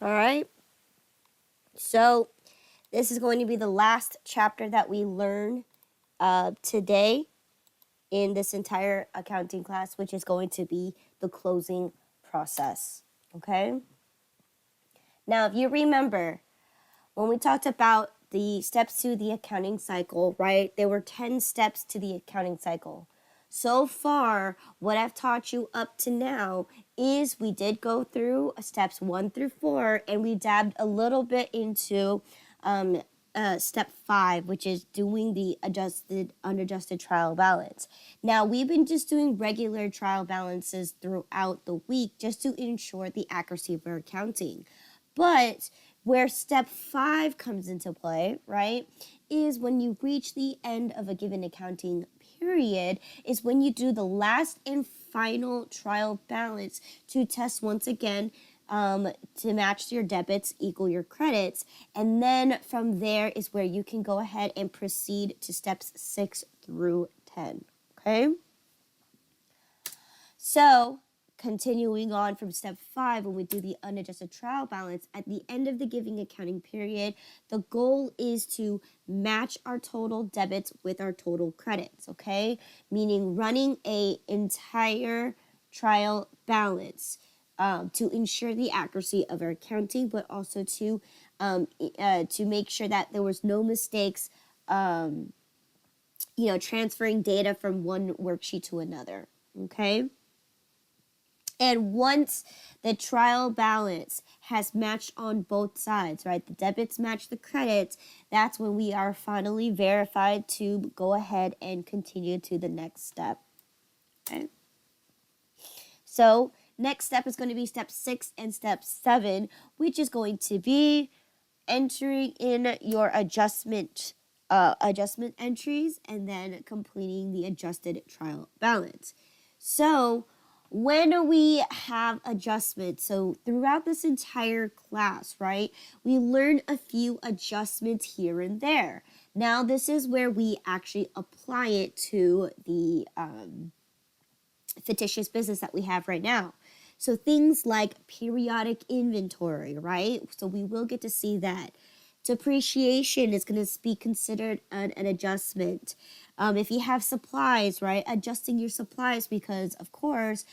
All right. So this is going to be the last chapter that we learn today in this entire accounting class, which is going to be the closing process. Okay. Now, if you remember, when we talked about the steps to the accounting cycle, right? There were 10 steps to the accounting cycle. So far, what I've taught you up to now is we did go through steps 1 through 4, and we dabbed a little bit into step 5, which is doing the unadjusted trial balance. Now, we've been just doing regular trial balances throughout the week just to ensure the accuracy of our accounting. But where step 5 comes into play, right, is when you reach the end of a given accounting period, is when you do the last and final trial balance to test once again to match your debits equal your credits. And then from there is where you can go ahead and proceed to steps 6 through 10. Okay? So, continuing on from step 5, when we do the unadjusted trial balance, at the end of the giving accounting period, the goal is to match our total debits with our total credits, okay? Meaning running a entire trial balance to ensure the accuracy of our accounting, but also to make sure that there was no mistakes, transferring data from one worksheet to another, okay? And once the trial balance has matched on both sides, right? The debits match the credits, that's when we are finally verified to go ahead and continue to the next step. Okay. So next step is going to be step 6 and step 7, which is going to be entering in your adjustment entries and then completing the adjusted trial balance. So when we have adjustments, so throughout this entire class, right, we learn a few adjustments here and there. Now, this is where we actually apply it to the fictitious business that we have right now. So things like periodic inventory, right? So we will get to see that. Depreciation is going to be considered an adjustment. If you have supplies, right, adjusting your supplies because, of course,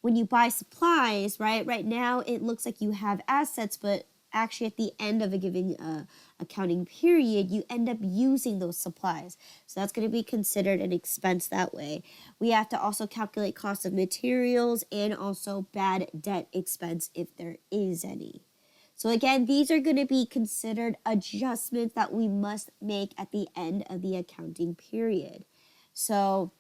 when you buy supplies, right now it looks like you have assets, but actually at the end of a given accounting period, you end up using those supplies. So that's going to be considered an expense that way. We have to also calculate cost of materials and also bad debt expense if there is any. So again, these are going to be considered adjustments that we must make at the end of the accounting period. So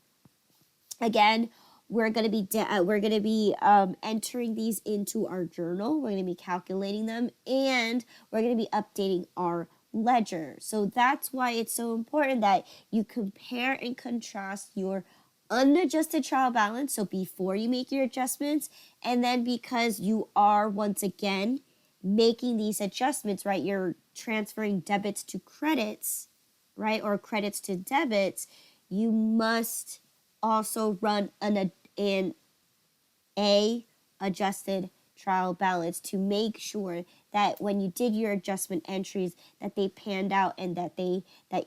again, we're going to be entering these into our journal. We're going to be calculating them, and we're going to be updating our ledger. So that's why it's so important that you compare and contrast your unadjusted trial balance, so before you make your adjustments, and then because you are once again making these adjustments, right, you're transferring debits to credits, right, or credits to debits, you must also run an adjusted trial balance to make sure that when you did your adjustment entries that they panned out and that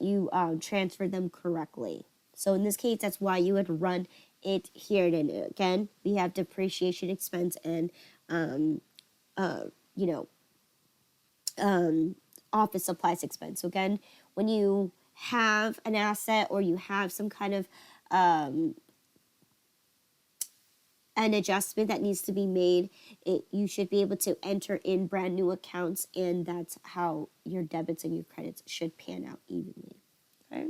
you transferred them correctly. So in this case, that's why you would run it here. And again, we have depreciation expense and office supplies expense. So again, when you have an asset or you have some kind of an adjustment that needs to be made, you should be able to enter in brand new accounts, and that's how your debits and your credits should pan out evenly. Okay.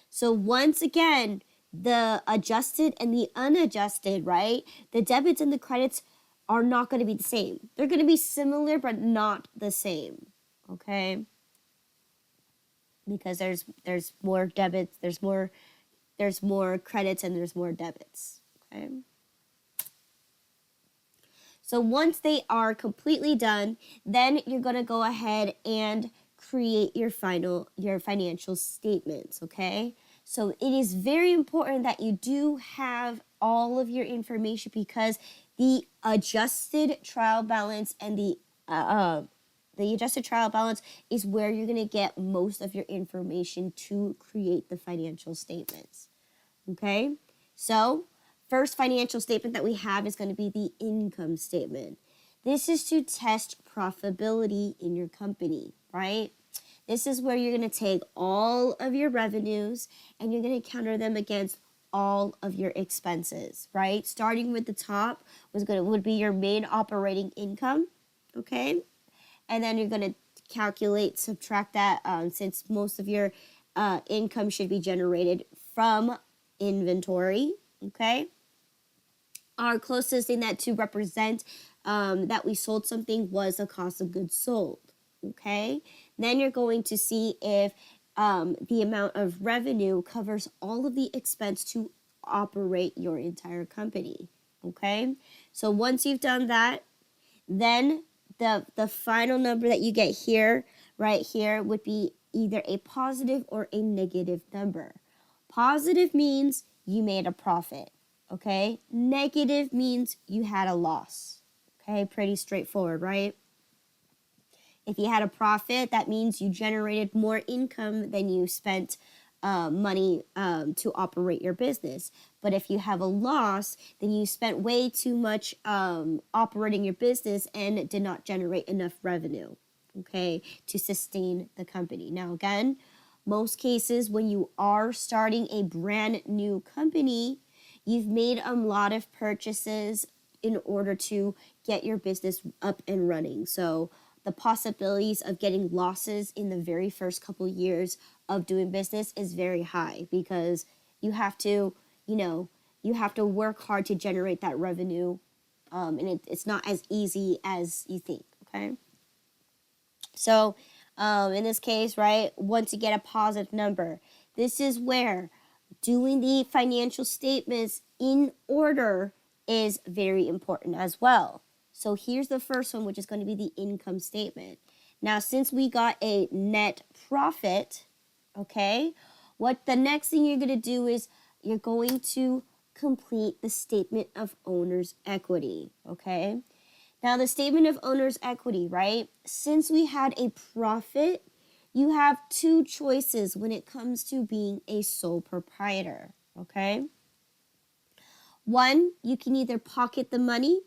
So once again, the adjusted and the unadjusted, right? The debits and the credits are not going to be the same. They're going to be similar, but not the same. Okay. Because there's more debits, there's more credits, and there's more debits. Okay. So once they are completely done, then you're going to go ahead and create your financial statements, okay? So it is very important that you do have all of your information, because the adjusted trial balance and the the adjusted trial balance is where you're going to get most of your information to create the financial statements. Okay, so first financial statement that we have is going to be the income statement. This is to test profitability in your company, right? This is where you're going to take all of your revenues and you're going to counter them against all of your expenses, right? Starting with the top would be your main operating income, okay? And then you're going to calculate, subtract that, since most of your income should be generated from inventory, okay? Our closest thing that to represent that we sold something was the cost of goods sold, okay? Then you're going to see if the amount of revenue covers all of the expense to operate your entire company, okay? So once you've done that, then the final number that you get here, right here, would be either a positive or a negative number. Positive means you made a profit, okay? Negative means you had a loss, okay? Pretty straightforward, right? If you had a profit, that means you generated more income than you spent money to operate your business. But if you have a loss, then you spent way too much operating your business and did not generate enough revenue, okay, to sustain the company. Now, again, most cases when you are starting a brand new company, you've made a lot of purchases in order to get your business up and running. So the possibilities of getting losses in the very first couple years of doing business is very high because you have to, you have to work hard to generate that revenue, and it's not as easy as you think, okay? So in this case, right, once you get a positive number, this is where doing the financial statements in order is very important as well. So here's the first one, which is going to be the income statement. Now, since we got a net profit, okay, what the next thing you're going to do is you're going to complete the statement of owner's equity, okay? Now, the statement of owner's equity, right? Since we had a profit, you have two choices when it comes to being a sole proprietor, okay? One, you can either pocket the money,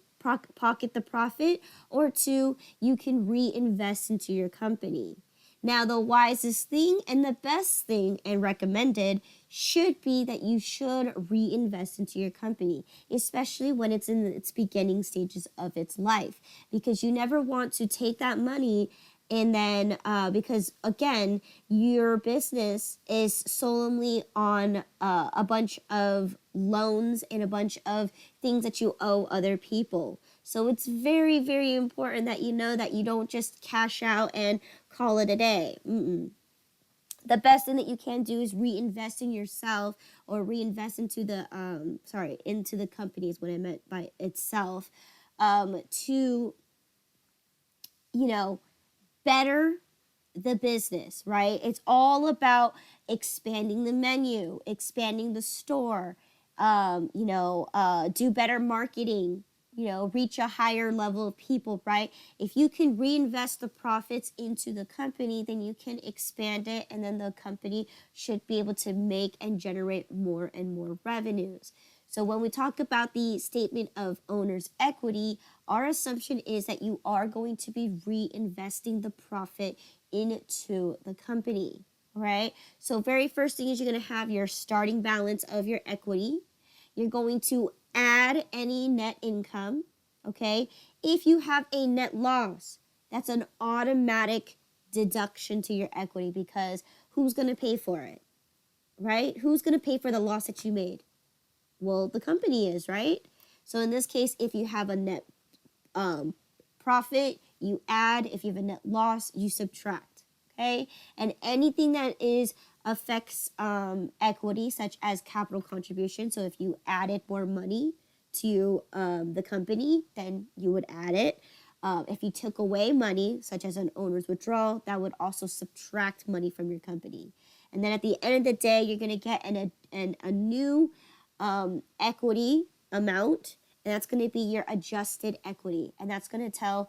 pocket the profit, or two, you can reinvest into your company. Now, the wisest thing and the best thing and recommended should be that you should reinvest into your company, especially when it's in its beginning stages of its life, because you never want to take that money and then because, again, your business is solely on a bunch of loans and a bunch of things that you owe other people. So it's very, very important that you know that you don't just cash out and call it a day. The best thing that you can do is reinvest in yourself or reinvest into the, into the company is what I meant by itself, to, better the business, right? It's all about expanding the menu, expanding the store, do better marketing, reach a higher level of people, right? If you can reinvest the profits into the company, then you can expand it, and then the company should be able to make and generate more and more revenues. So when we talk about the statement of owner's equity, our assumption is that you are going to be reinvesting the profit into the company, right? So very first thing is you're going to have your starting balance of your equity. You're going to add any net income, okay? If you have a net loss, that's an automatic deduction to your equity because who's going to pay for it, right? Who's going to pay for the loss that you made? Well, the company is, right? So in this case, if you have a net profit, you add. If you have a net loss, you subtract, okay? And anything that affects equity, such as capital contribution, so if you added more money to the company, then you would add it. If you took away money, such as an owner's withdrawal, that would also subtract money from your company. And then at the end of the day, you're going to get a new equity amount, and that's going to be your adjusted equity, and that's going to tell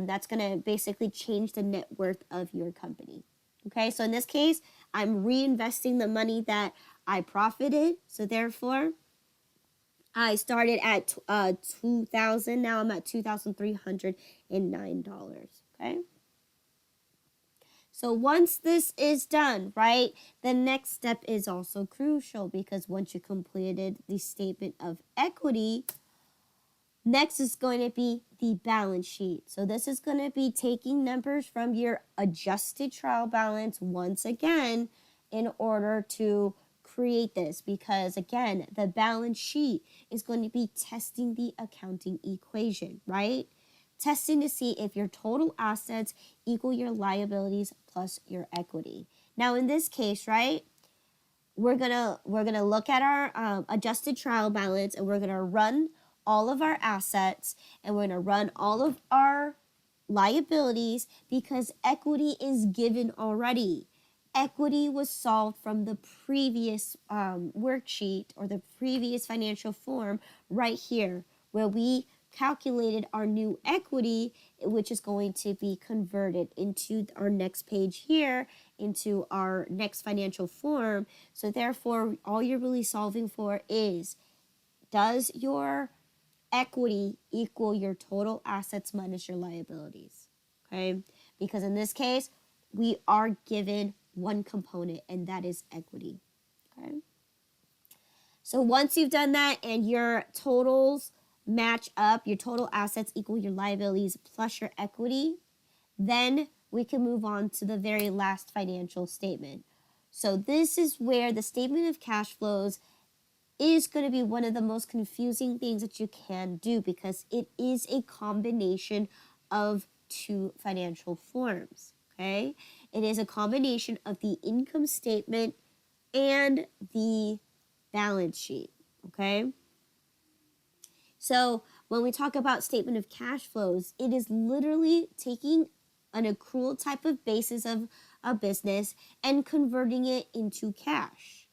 that's going to basically change the net worth of your company. Okay, so in this case, I'm reinvesting the money that I profited. So therefore, I started at $2,000. Now I'm at $2,309. Okay. So once this is done, right, the next step is also crucial, because once you completed the statement of equity, next is going to be the balance sheet. So this is going to be taking numbers from your adjusted trial balance once again in order to create this, because again, the balance sheet is going to be testing the accounting equation, right? Testing to see if your total assets equal your liabilities plus your equity. Now in this case, right, we're gonna look at our adjusted trial balance, and we're gonna run all of our assets, and we're gonna run all of our liabilities, because equity is given already. Equity was solved from the previous worksheet, or the previous financial form right here, where we calculated our new equity, which is going to be converted into our next page here, into our next financial form. So therefore, all you're really solving for is, does your equity equal your total assets minus your liabilities? Okay, because in this case, we are given one component, and that is equity. Okay, so once you've done that and your totals match up, your total assets equal your liabilities plus your equity, then we can move on to the very last financial statement. So this is where the statement of cash flows is going to be one of the most confusing things that you can do, because it is a combination of two financial forms. Okay, it is a combination of the income statement and the balance sheet. Okay, so when we talk about statement of cash flows, it is literally taking an accrual type of basis of a business and converting it into cash,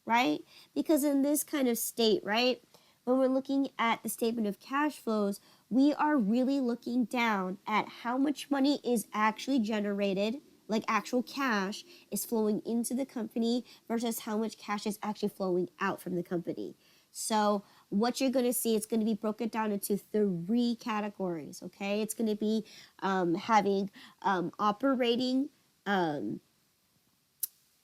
right? Because in this kind of state, right, when we're looking at the statement of cash flows, we are really looking down at how much money is actually generated, like actual cash is flowing into the company, versus how much cash is actually flowing out from the company. So what you're going to see, it's going to be broken down into three categories, okay? It's going to be having operating,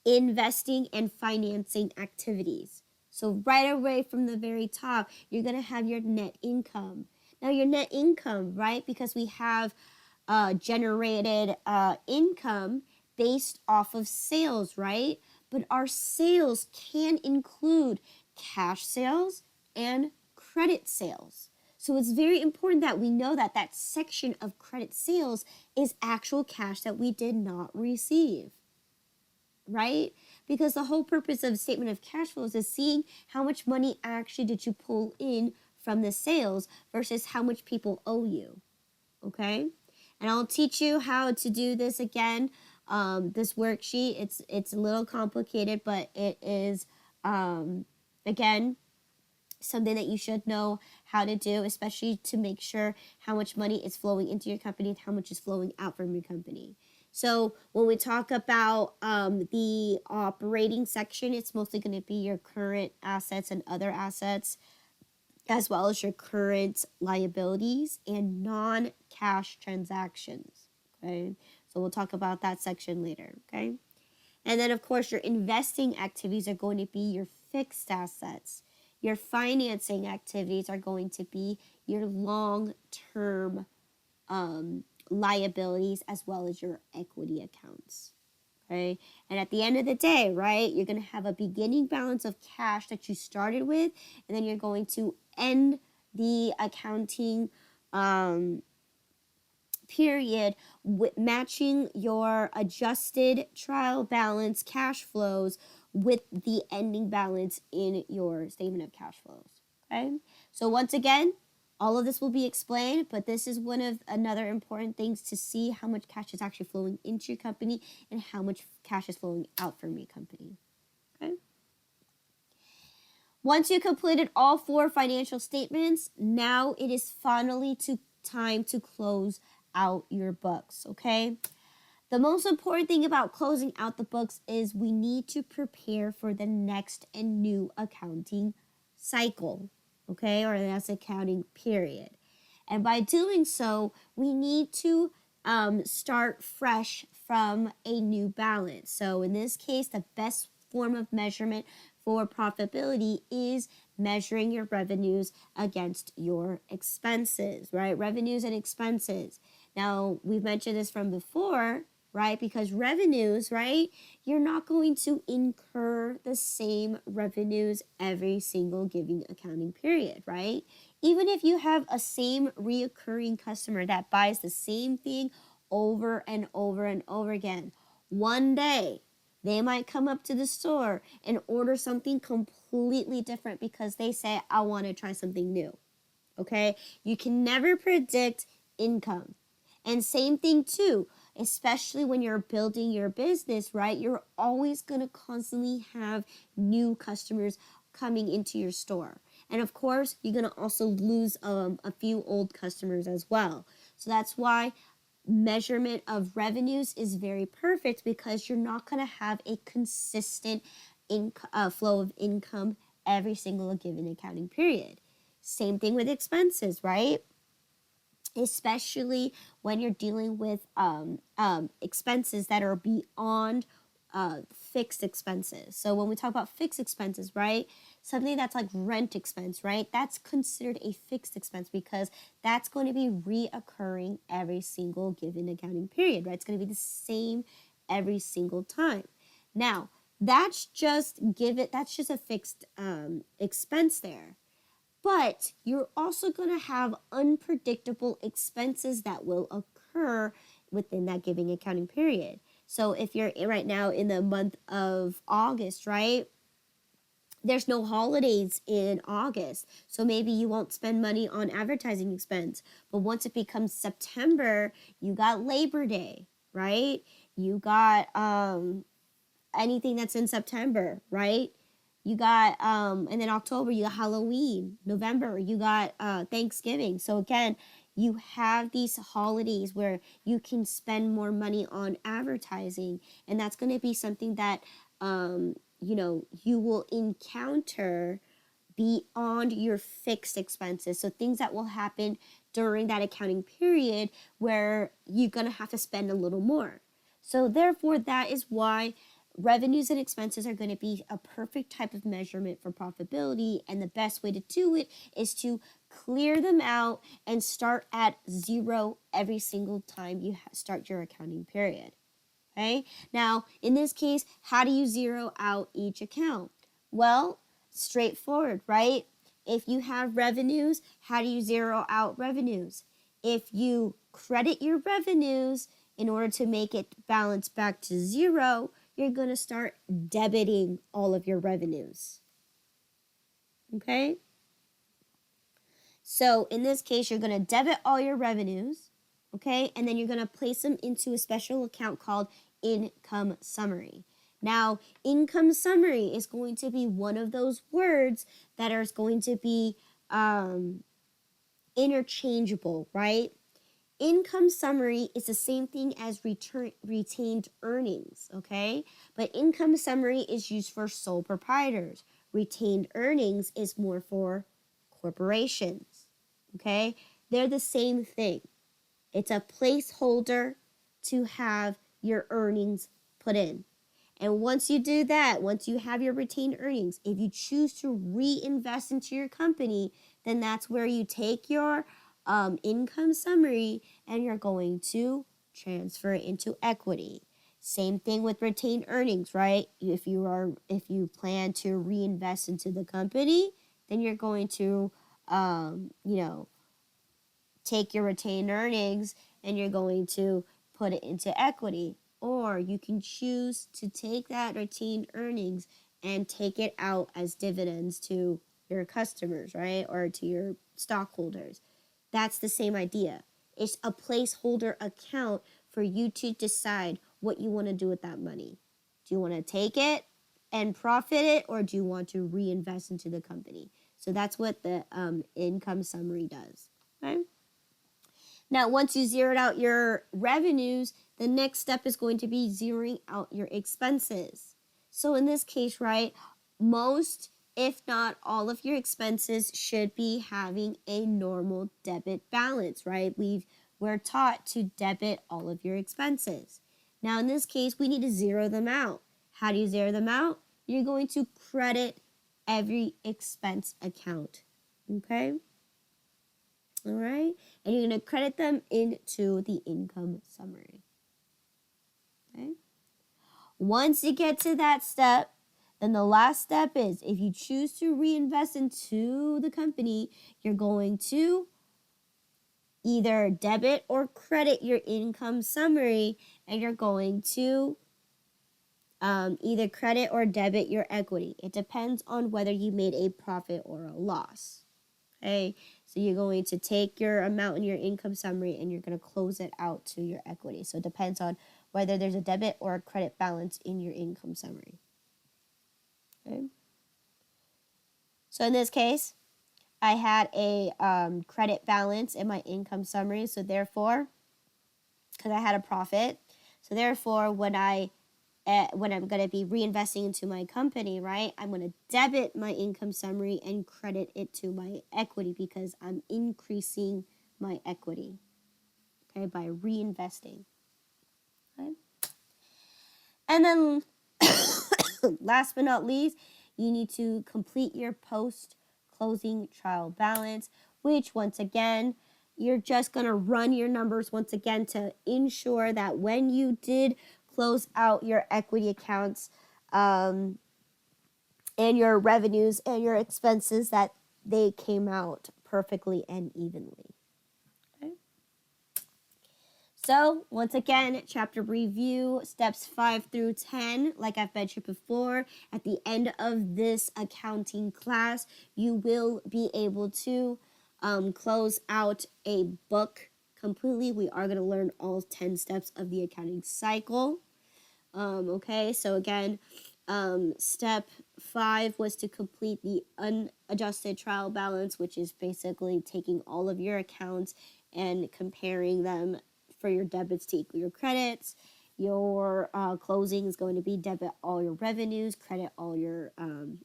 investing, and financing activities. So right away from the very top, you're going to have your net income. Now your net income, right, because we have generated income based off of sales, right? But our sales can include cash sales and credit sales. So it's very important that we know that that section of credit sales is actual cash that we did not receive, right? Because the whole purpose of statement of cash flows is seeing how much money actually did you pull in from the sales versus how much people owe you, okay? And I'll teach you how to do this again. This worksheet, it's a little complicated, but it is, again, something that you should know how to do, especially to make sure how much money is flowing into your company and how much is flowing out from your company. So when we talk about the operating section, it's mostly going to be your current assets and other assets, as well as your current liabilities and non-cash transactions, okay? So we'll talk about that section later, okay? And then, of course, your investing activities are going to be your fixed assets. Your financing activities are going to be your long-term liabilities, as well as your equity accounts, okay? And at the end of the day, right, you're going to have a beginning balance of cash that you started with, and then you're going to end the accounting period with matching your adjusted trial balance cash flows with the ending balance in your statement of cash flows, okay? So once again, all of this will be explained, but this is one of another important things to see how much cash is actually flowing into your company and how much cash is flowing out from your company, okay? Once you completed all 4 financial statements, now it is finally time to close out your books, okay? The most important thing about closing out the books is we need to prepare for the next and new accounting cycle, okay, or the next accounting period. And by doing so, we need to start fresh from a new balance. So in this case, the best form of measurement for profitability is measuring your revenues against your expenses, right? Revenues and expenses. Now, we've mentioned this from before, right? Because revenues, right? You're not going to incur the same revenues every single given accounting period, right? Even if you have a same reoccurring customer that buys the same thing over and over and over again, one day they might come up to the store and order something completely different because they say, I want to try something new, okay? You can never predict income. And same thing too, especially when you're building your business, right? You're always going to constantly have new customers coming into your store. And of course, you're going to also lose a few old customers as well. So that's why measurement of revenues is very perfect, because you're not going to have a consistent flow of income every single given accounting period. Same thing with expenses, right? Especially when you're dealing with expenses that are beyond fixed expenses. So when we talk about fixed expenses, right, something that's like rent expense, right, that's considered a fixed expense because that's going to be reoccurring every single given accounting period, right? It's going to be the same every single time. Now, that's just a fixed expense there. But you're also going to have unpredictable expenses that will occur within that given accounting period. So if you're right now in the month of August, right, there's no holidays in August. So maybe you won't spend money on advertising expense. But once it becomes September, you got Labor Day, right? You got anything that's in September, right? You got, and then October, you got Halloween. November, you got Thanksgiving. So again, you have these holidays where you can spend more money on advertising. And that's going to be something that, you will encounter beyond your fixed expenses. So things that will happen during that accounting period where you're going to have to spend a little more. So therefore, that is why revenues and expenses are going to be a perfect type of measurement for profitability, and the best way to do it is to clear them out and start at zero every single time you start your accounting period. Okay? Now, in this case, how do you zero out each account? Well, straightforward, right? If you have revenues, how do you zero out revenues? If you credit your revenues in order to make it balance back to zero, you're going to start debiting all of your revenues. Okay? So in this case, you're going to debit all your revenues, okay? And then you're going to place them into a special account called income summary. Now, income summary is going to be one of those words that are going to be interchangeable, right? Income summary is the same thing as retained earnings, okay? But income summary is used for sole proprietors. Retained earnings is more for corporations, okay? They're the same thing. It's a placeholder to have your earnings put in. And once you do that, once you have your retained earnings, if you choose to reinvest into your company, then that's where you take your income summary and you're going to transfer it into equity. Same thing with retained earnings, right? If you plan to reinvest into the company, then you're going to take your retained earnings and you're going to put it into equity. Or you can choose to take that retained earnings and take it out as dividends to your customers, right? Or to your stockholders. That's the same idea. It's a placeholder account for you to decide what you want to do with that money. Do you want to take it and profit it, or do you want to reinvest into the company? So that's what the income summary does. Okay? Now, once you zeroed out your revenues, the next step is going to be zeroing out your expenses. So in this case, right, most, if not all of your expenses should be having a normal debit balance, right? We're taught to debit all of your expenses. Now, in this case, we need to zero them out. How do you zero them out? You're going to credit every expense account, okay? All right, and you're going to credit them into the income summary. Okay. Once you get to that step, then the last step is if you choose to reinvest into the company, you're going to either debit or credit your income summary, and you're going to either credit or debit your equity. It depends on whether you made a profit or a loss. Okay, so you're going to take your amount in your income summary and you're going to close it out to your equity. So it depends on whether there's a debit or a credit balance in your income summary. Okay. So in this case, I had a credit balance in my income summary. So therefore, because I had a profit, so therefore when I'm going to be reinvesting into my company, right, I'm going to debit my income summary and credit it to my equity because I'm increasing my equity, okay, by reinvesting. Okay? And then last but not least, you need to complete your post-closing trial balance, which once again, you're just going to run your numbers once again to ensure that when you did close out your equity accounts and your revenues and your expenses, that they came out perfectly and evenly. Okay. So once again, chapter review, steps 5 through 10, like I've mentioned before, at the end of this accounting class, you will be able to close out a book completely. We are going to learn all 10 steps of the accounting cycle. Okay, so again, step 5 was to complete the unadjusted trial balance, which is basically taking all of your accounts and comparing them for your debits to equal your credits. Your closing is going to be debit all your revenues, credit all your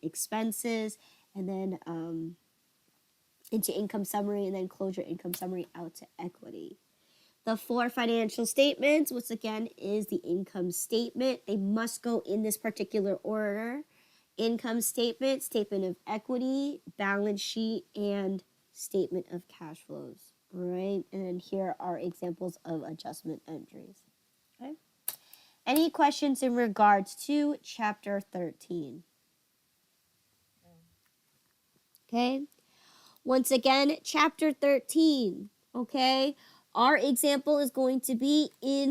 expenses, and then into income summary, and then close your income summary out to equity. The 4 financial statements, which again is the income statement. They must go in this particular order. Income statement, statement of equity, balance sheet, and statement of cash flows. All right, and then here are examples of adjustment entries. Okay. Any questions in regards to chapter 13? Okay. Once again, chapter 13, okay? Our example is going to be in